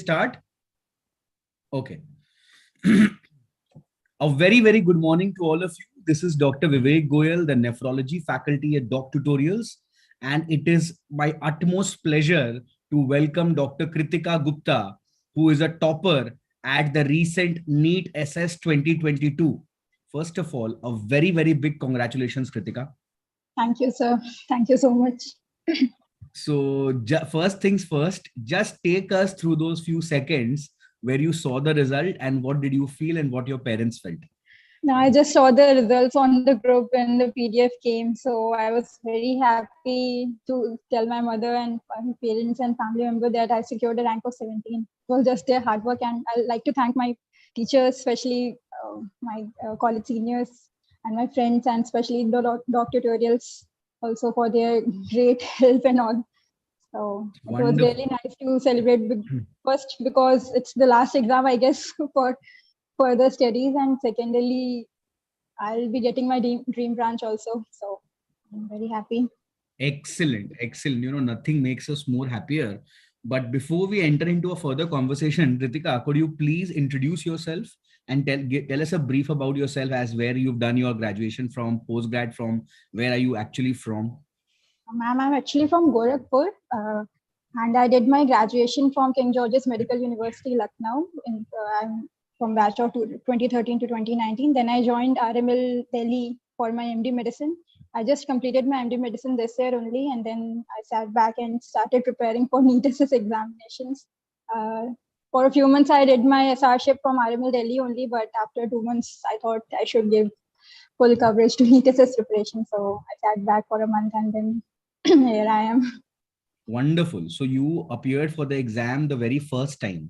start? Okay. A very, very good morning to all of you. This is Dr. Vivek Goel, the nephrology faculty at DocTutorials. And it is my utmost pleasure to welcome Dr. Kritika Gupta, who is a topper at the recent NEET SS 2022. First of all, a very, very big congratulations, Kritika. Thank you, sir. Thank you so much. So first things first, just take us through those few seconds where you saw the result and what did you feel and what your parents felt. Now, I just saw the results on the group when the PDF came. So I was very happy to tell my mother and my parents and family member that I secured a rank of 17. It was just their hard work. And I'd like to thank my teachers, especially my college seniors and my friends, and especially the DocTutorials also for their great help and all. So it was really nice to celebrate first because it's the last exam, I guess, for further studies, and secondly, I'll be getting my dream branch also. So I'm very happy. Excellent, excellent. You know, nothing makes us more happier. But before we enter into a further conversation, Kritika, could you please introduce yourself and tell us a brief about yourself, as where you've done your graduation from, postgrad from, where are you actually from? Ma'am, I'm actually from Gorakhpur, and I did my graduation from King George's Medical University, Lucknow. I'm from batch of 2013 to 2019. Then I joined RML Delhi for my MD medicine. I just completed my MD medicine this year only, and then I sat back and started preparing for NEET SS examinations. For a few months, I did my SRship from RML Delhi only, but after 2 months, I thought I should give full coverage to NEET SS preparation. So I sat back for a month, and then here I am. Wonderful. So you appeared for the exam the very first time.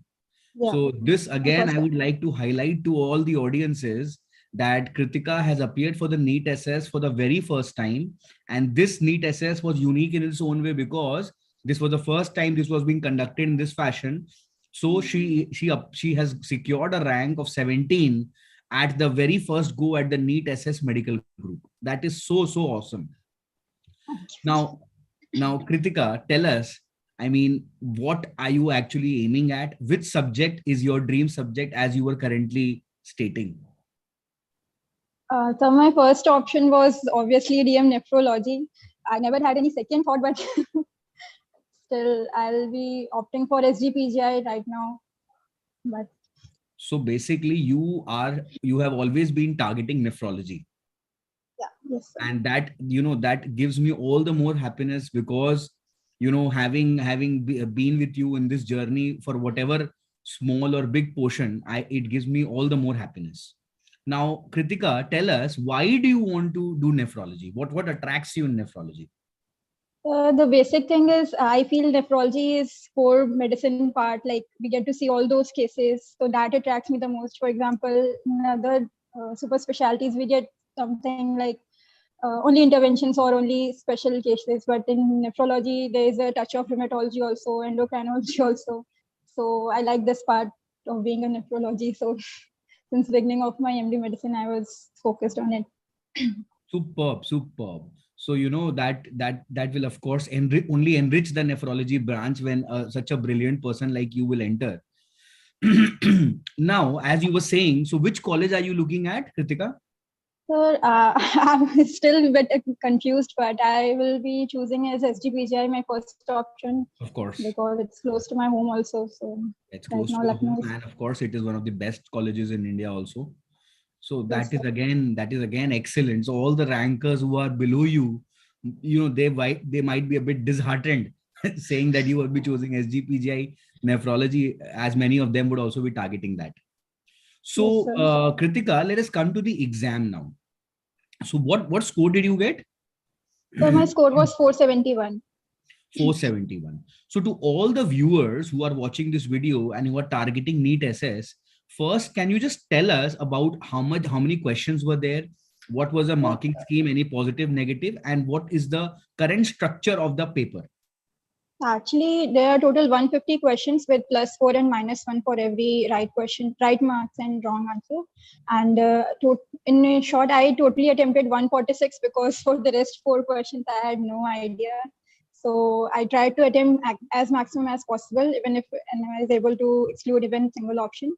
Yeah. So this again, I would like to highlight to all the audiences that Kritika has appeared for the NEET SS for the very first time. And this NEET SS was unique in its own way because this was the first time this was being conducted in this fashion. So she has secured a rank of 17 at the very first go at the NEET SS medical group. That is so awesome. Now, Kritika, tell us, I mean, what are you actually aiming at? Which subject is your dream subject, as you were currently stating? So my first option was obviously DM nephrology. I never had any second thought, but still I'll be opting for SGPGI right now. But so basically you have always been targeting nephrology. Yeah, yes, sir. And that, you know, that gives me all the more happiness because, you know, having been with you in this journey for whatever small or big portion, it gives me all the more happiness. Now, Kritika, tell us, why do you want to do nephrology? What attracts you in nephrology? The basic thing is I feel nephrology is core medicine part. Like we get to see all those cases, so that attracts me the most. For example, in other super specialties, we get something like only interventions or only special cases, but in nephrology there is a touch of rheumatology also, endocrinology also. So I like this part of being a nephrology. So since beginning of my MD medicine, I was focused on it. Superb. So you know that will of course only enrich the nephrology branch when such a brilliant person like you will enter. Now, as you were saying, so which college are you looking at, Kritika? Sir, I'm still a bit confused, but I will be choosing as SGPGI my first option. Of course. Because it's close to my home also. So it's close to home, and of course it is one of the best colleges in India also. So that is again excellent. So all the rankers who are below you, you know, they might be a bit disheartened saying that you will be choosing SGPGI nephrology, as many of them would also be targeting that. So Kritika, let us come to the exam now. So what score did you get? So my score was 471. 471. So to all the viewers who are watching this video and who are targeting NEET SS, first, can you just tell us about how many questions were there? What was the marking scheme, any positive, negative, and what is the current structure of the paper? Actually, there are total 150 questions with +4 and -1 for every right question, right marks and wrong answer. And in short, I totally attempted 146 because for the rest 4 questions, I had no idea. So I tried to attempt as maximum as possible, even if and I was able to exclude even single option.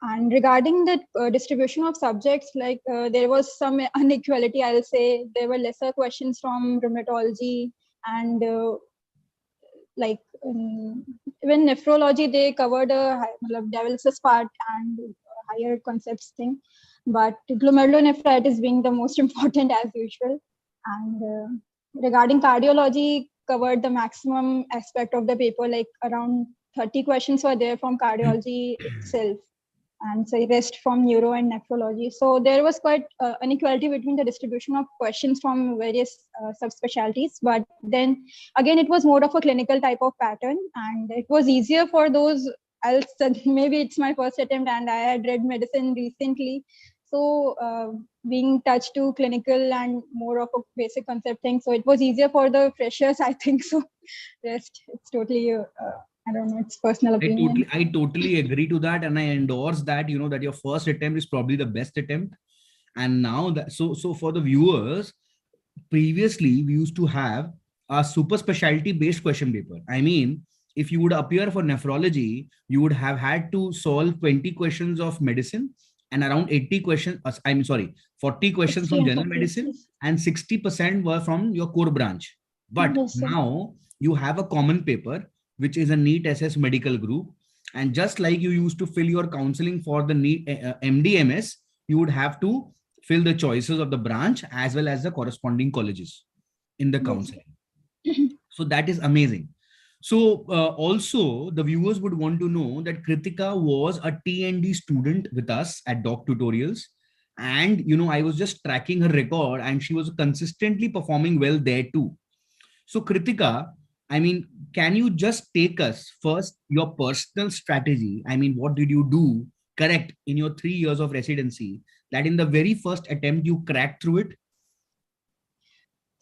And regarding the distribution of subjects, like there was some inequality, I'll say. There were lesser questions from rheumatology and like even nephrology, they covered a dialysis part and higher concepts thing. But glomerulonephritis being the most important as usual. And regarding cardiology, covered the maximum aspect of the paper, like around 30 questions were there from cardiology itself, and so rest from neuro and nephrology. So there was quite inequality between the distribution of questions from various subspecialties. But then again, it was more of a clinical type of pattern, and it was easier for those. Maybe it's my first attempt, and I had read medicine recently. So being touched to clinical and more of a basic concept thing. So it was easier for the freshers, I think so. Rest, it's totally I don't know, it's personal opinion. I totally agree to that, and I endorse that. That your first attempt is probably the best attempt. And now that so for the viewers, previously we used to have a super specialty based question paper. I mean, if you would appear for nephrology, you would have had to solve 20 questions of medicine and around 80 questions. I'm sorry, 40 questions from general medicine, and 60% were from your core branch. But Yes, now you have a common paper, which is a NEET SS medical group. And just like you used to fill your counseling for the NEET MDMS, you would have to fill the choices of the branch as well as the corresponding colleges in the counseling. So that is amazing. So also the viewers would want to know that Kritika was a T&D student with us at DocTutorials. And, I was just tracking her record and she was consistently performing well there too. So Kritika, I mean, can you just take us first your personal strategy? I mean, what did you do correct in your 3 years of residency that in the very first attempt you cracked through it?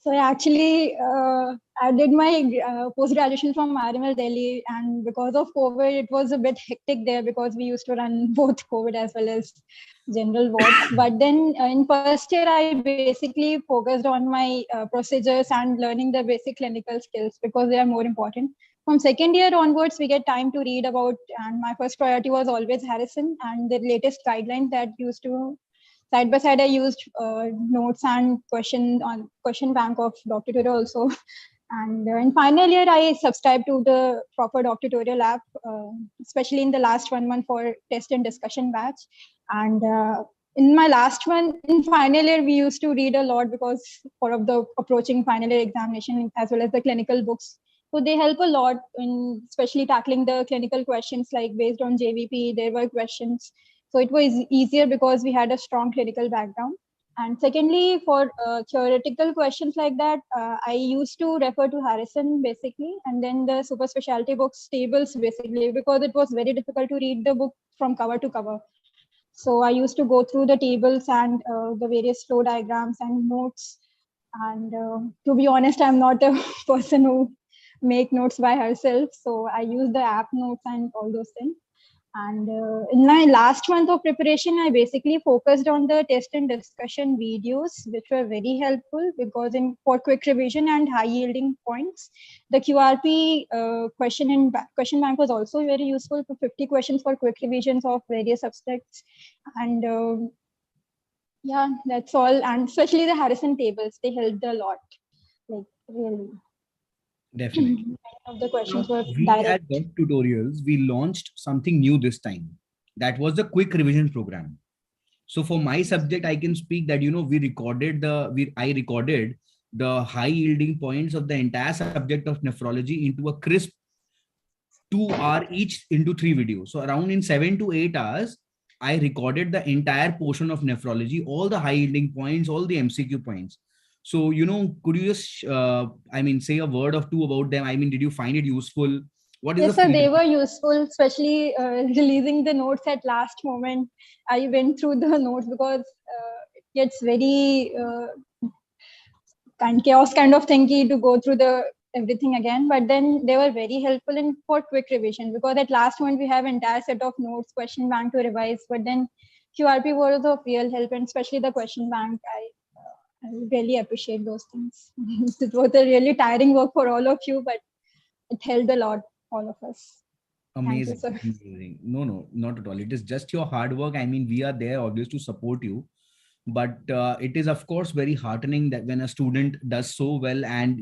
So actually, I did my post-graduation from RML Delhi, and because of COVID, it was a bit hectic there because we used to run both COVID as well as general wards. But then in first year, I basically focused on my procedures and learning the basic clinical skills because they are more important. From second year onwards, we get time to read about, and my first priority was always Harrison and the latest guidelines that used to side by side. I used notes and question bank of DocTutorial also. And in final year, I subscribed to the proper DocTutorial app, especially in the last 1 month for test and discussion batch. And in my last one, in final year, we used to read a lot because for of the approaching final year examination as well as the clinical books. So they help a lot in especially tackling the clinical questions, like based on JVP, there were questions. So it was easier because we had a strong clinical background. And secondly, for theoretical questions like that, I used to refer to Harrison basically, and then the super specialty books tables basically, because it was very difficult to read the book from cover to cover. So I used to go through the tables and the various flow diagrams and notes. And to be honest, I'm not a person who make notes by herself. So I use the app notes and all those things. And in my last month of preparation, I basically focused on the test and discussion videos, which were very helpful because for quick revision and high yielding points. The QRP question bank was also very useful for 50 questions for quick revisions of various subjects. And yeah, that's all. And especially the Harrison tables, they helped a lot, like really. Definitely. Of the questions Now, were we direct. at DocTutorials, we launched something new this time. That was the quick revision program. So for my subject, I can speak that, I recorded the high yielding points of the entire subject of nephrology into a crisp 2 hour each into 3 videos. So around in 7 to 8 hours, I recorded the entire portion of nephrology, all the high yielding points, all the MCQ points. So, could you just, say a word or two about them? I mean, did you find it useful? What is Yes, the sir, they feedback? were useful, especially releasing the notes at last moment. I went through the notes because it gets very chaos kind of thingy to go through the everything again. But then they were very helpful in for quick revision because at last moment we have entire set of notes, question bank to revise. But then QRP was of real help, and especially the question bank. I really appreciate those things. It was a really tiring work for all of you, but it helped a lot, all of us. Thank you, Amazing, sir. amazing. No, no, not at all. It is just your hard work. I mean, we are there always to support you. But it is, of course, very heartening that when a student does so well, and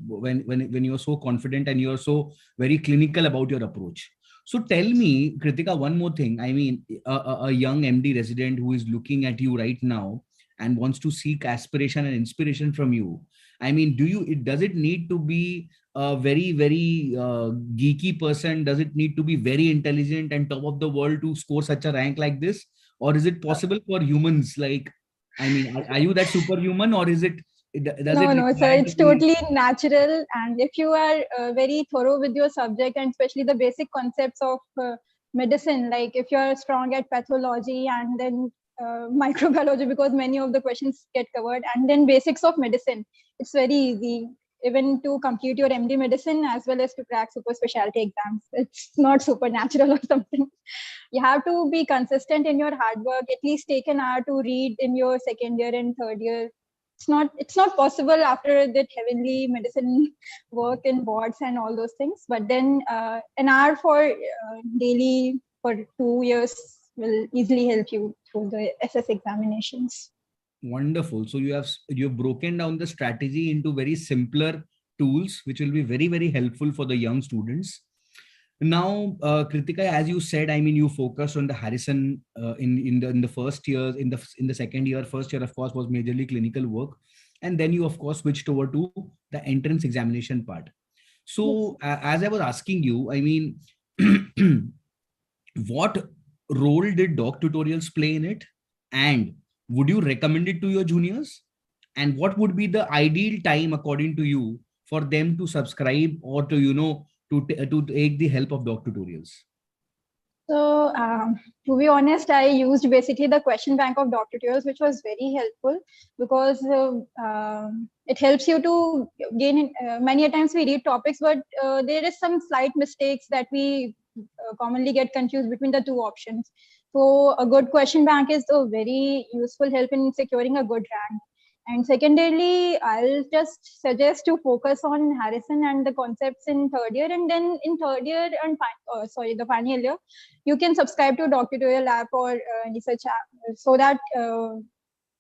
when you're so confident and you're so very clinical about your approach. So tell me, Kritika, one more thing. I mean, a young MD resident who is looking at you right now and wants to seek aspiration and inspiration from you. I mean, does it need to be a very, very geeky person? Does it need to be very intelligent and top of the world to score such a rank like this? Or is it possible for humans? Like, I mean, are you that superhuman, or does it No, no, sir. require to It's be? totally natural. And if you are very thorough with your subject, and especially the basic concepts of medicine, like if you are strong at pathology and then microbiology, because many of the questions get covered, and then basics of medicine, it's very easy even to complete your MD medicine as well as to crack super specialty exams. It's not supernatural or something. You have to be consistent in your hard work. At least take an hour to read in your second year and third year. It's not possible after that heavenly medicine work in boards and all those things, but then an hour for daily for 2 years will easily help you through the SS examinations. Wonderful. So you've broken down the strategy into very simpler tools, which will be very, very helpful for the young students. Now, Kritika, as you said, I mean, you focused on the Harrison in the first years. In the second year, first year, of course, was majorly clinical work, and then you, of course, switched over to the entrance examination part. Yes. So, as I was asking you, I mean, what role did DocTutorials play in it, and would you recommend it to your juniors? And what would be the ideal time, according to you, for them to subscribe or to take the help of DocTutorials? So, to be honest, I used basically the question bank of DocTutorials, which was very helpful because it helps you to gain. Many a times we read topics, but there is some slight mistakes that we commonly get confused between the two options. So, a good question bank is a very useful help in securing a good rank. And secondarily, I'll just suggest to focus on Harrison and the concepts in third year, and then in third year and the final year, you can subscribe to DocTutorial app or research app so that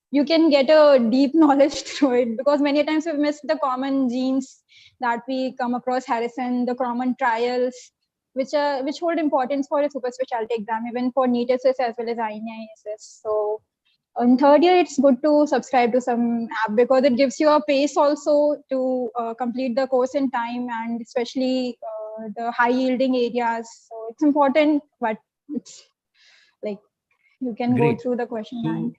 you can get a deep knowledge through it. Because many times we've missed the common genes that we come across Harrison, the common trials, which hold importance for a super specialty exam, even for NEET SS as well as INI SS. So in third year, it's good to subscribe to some app because it gives you a pace also to complete the course in time, and especially the high yielding areas. So it's important, but it's like you can go Great. through the question So bank.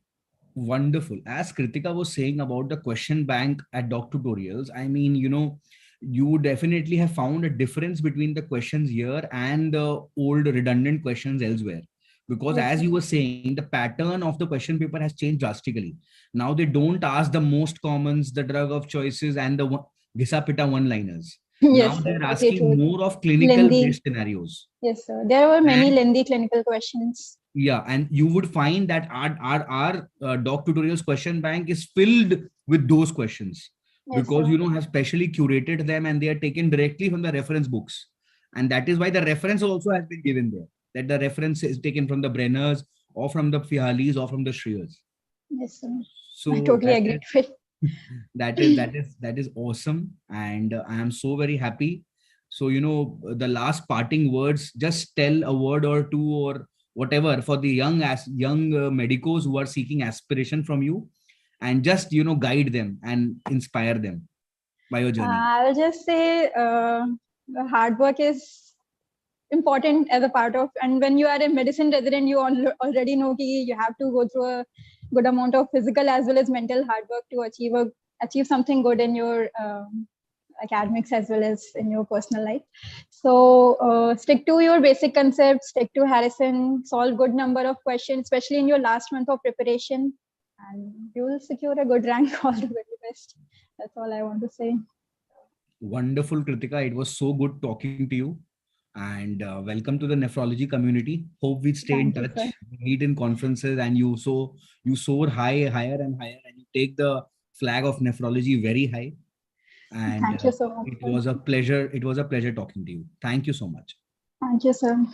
wonderful. As Kritika was saying about the question bank at DocTutorials, I mean, you definitely have found a difference between the questions here and the old redundant questions elsewhere. Because Yes, as sir. you were saying, the pattern of the question paper has changed drastically. Now they don't ask the most commons, the drug of choices, and the Ghisapita one-liners. Now Yes, sir. they're Totally asking true. more of clinical Lengthy. based scenarios. Yes, sir. There were many lengthy clinical questions. Yeah, and you would find that our DocTutorials question bank is filled with those questions, Yes, because sir. have specially curated them, and they are taken directly from the reference books, and that is why the reference also has been given there. That the reference is taken from the Brenners or from the Fialis or from the Shreyas. Yes, sir. I So totally agree with it. that is awesome, and I am so very happy. So the last parting words, just tell a word or two or whatever for the young medicos who are seeking aspiration from you, and just guide them and inspire them by your journey. I'll just say the hard work is important as a part of, and when you are a medicine resident, you already know that you have to go through a good amount of physical as well as mental hard work to achieve something good in your academics as well as in your personal life. So stick to your basic concepts, stick to Harrison, solve good number of questions, especially in your last month of preparation, and you will secure a good rank. All the very best. That's all I want to say. Wonderful, Kritika. It was so good talking to you. And welcome to the nephrology community. Hope we stay in Thank you, sir. touch, we meet in conferences, and you soar higher and higher, and you take the flag of nephrology very high. And Thank you so much. it was a pleasure. It was a pleasure talking to you. Thank you so much. Thank you, sir.